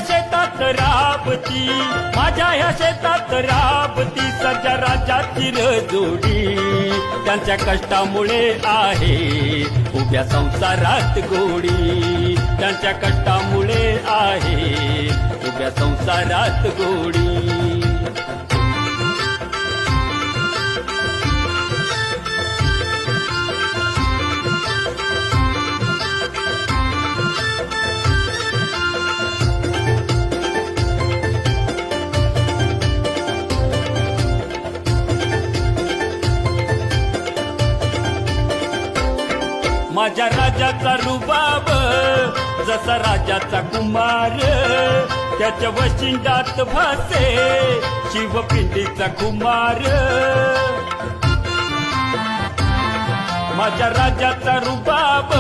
शेतात राबती, माझ्या ह्या शेतात राबती सर्जा राजाची जोडी. त्यांच्या कष्टामुळे आहे उभ्या संसारात गोडी, त्यांच्या कष्टामुळे आहे उभ्या संसारात गोडी. माझ्या राजाचा रुबाब जसा राजाचा कुमार, त्याच्या वशिंडात भासे शिवपिंडीचा कुमार. माझ्या राजाचा रुबाब